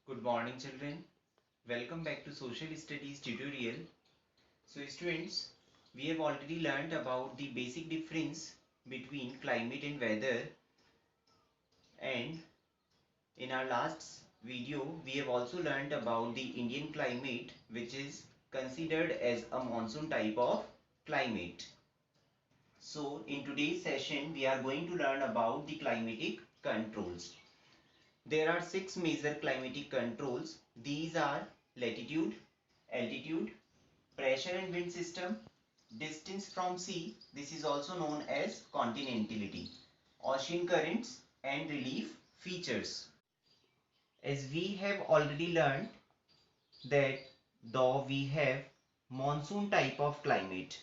Good morning children. Welcome back to Social Studies tutorial. So students, we have already learned about the basic difference between climate and weather, and in our last video we have also learned about the Indian climate, which is considered as a monsoon type of climate. So in today's session we are going to learn about the climatic controls. There are six major climatic controls. These are latitude, altitude, pressure and wind system, distance from sea, this is also known as continentality, ocean currents and relief features. As we have already learned that though we have monsoon type of climate,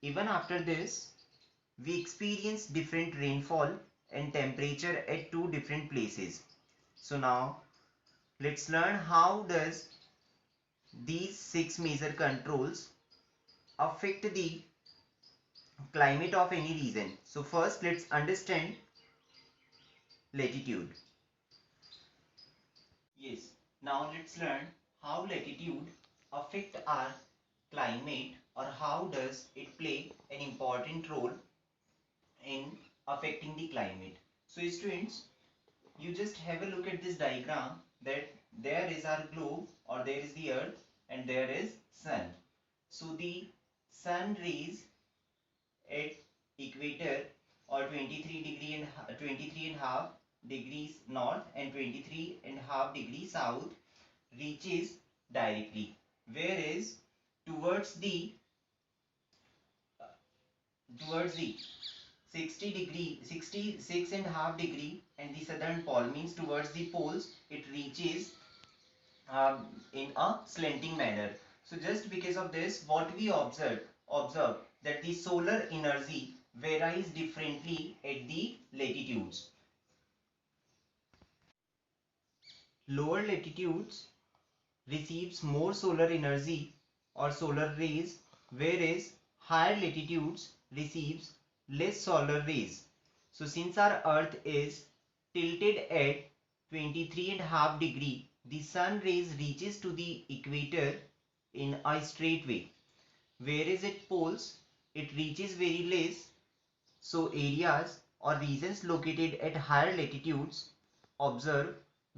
even after this we experience different rainfall and temperature at two different places. So now let's learn how does these six major controls affect the climate of any region. So first let's understand latitude. Yes, now let's learn how latitude affect our climate, or how does it play an important role in affecting the climate. So students, you just have a look at this diagram, that there is our globe, or there is the earth, and there is sun. So the sun rays at equator, or 23 and a half degrees north and 23 and a half degrees south, reaches directly, whereas towards the towards the 66 and a half degree and the southern pole, means towards the poles, it reaches in a slanting manner. So just because of this, what we observe that the solar energy varies differently at the latitudes. Lower latitudes receives more solar energy or solar rays, whereas higher latitudes receives less solar rays. So since our earth is tilted at 23.5 degree, the sun rays reaches to the equator in a straight way, whereas at poles it reaches very less. So areas or regions located at higher latitudes observe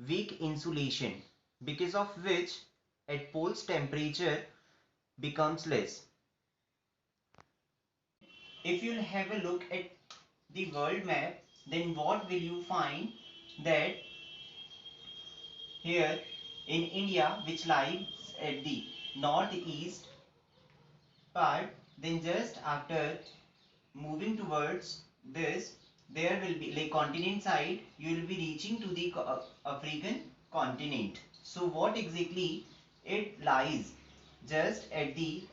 weak insulation, because of which at poles temperature becomes less. If you'll have a look at the world map, then what will you find? That here in India, which lies at the northeast part, then just after moving towards this, there will be like continent side, you will be reaching to the African continent. So what exactly it lies just at the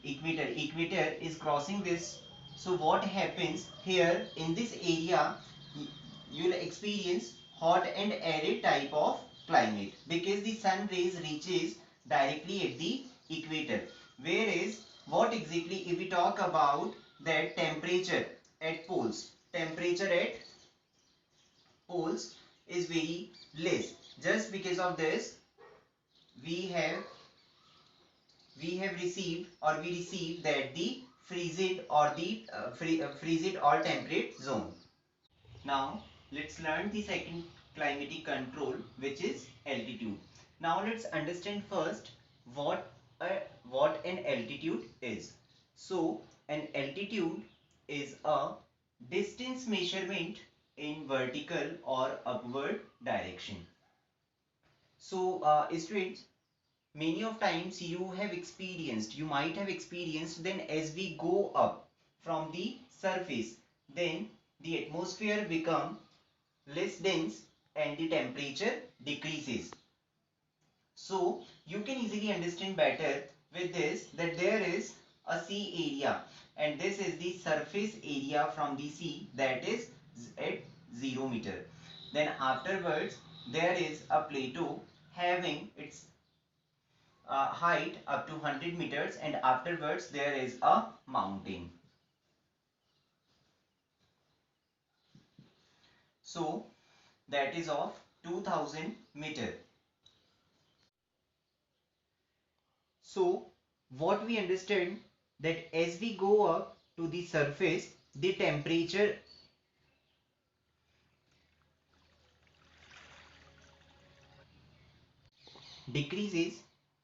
equator is crossing this. So what happens here in this area, you will experience hot and arid type of climate, because the sun rays reaches directly at the equator. Whereas what exactly, if we talk about that temperature at poles, temperature at poles is very less. Just because of this, we have received, or we receive that the frigid or the frigid or temperate zone. Now let's learn the second climatic control, which is altitude. Now let's understand first what what an altitude is. So an altitude is a distance measurement in vertical or upward direction. So students, many of times you might have experienced, then as we go up from the surface, then the atmosphere become less dense and the temperature decreases. So you can easily understand better with this, that there is a sea area, and this is the surface area from the sea, that is at 0 meter. Then afterwards there is a plateau having its height up to 100 meters, and afterwards there is a mountain. So that is of 2000 meter. So what we understand that as we go up to the surface, the temperature decreases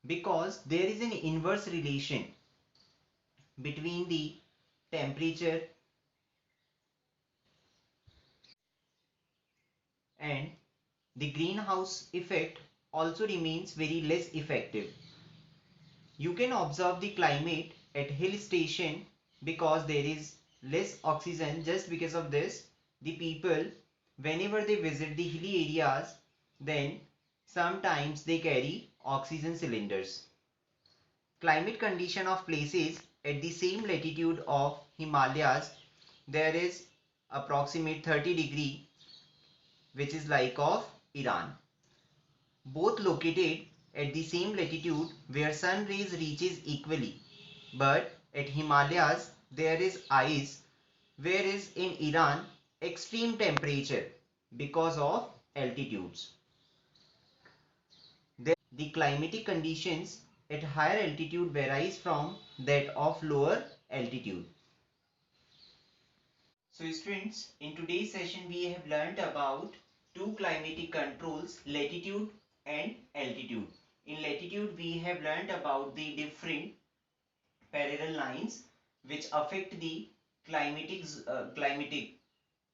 because there is an inverse relation between the temperature and the greenhouse effect also remains very less effective. You can observe the climate at hill station because there is less oxygen. Just because of this, the people, whenever they visit the hilly areas, then sometimes they carry oxygen cylinders. Climate condition of places at the same latitude of Himalayas, there is approximate 30 degree, which is like of Iran. Both located at the same latitude where sun rays reaches equally. But at Himalayas there is ice, whereas in Iran extreme temperature because of altitudes. The climatic conditions at higher altitude varies from that of lower altitude. So students, in today's session we have learnt about two climatic controls, latitude and altitude. In latitude we have learnt about the different parallel lines which affect the climatic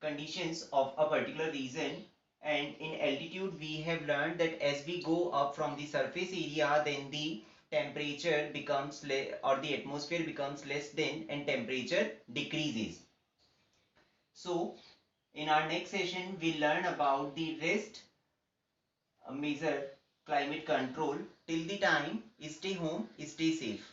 conditions of a particular region, and in altitude we have learned that as we go up from the surface area, then the temperature becomes less, or the atmosphere becomes less than, and temperature decreases. So in our next session we learn about the rest measure climate control. Till the time, stay home, stay safe.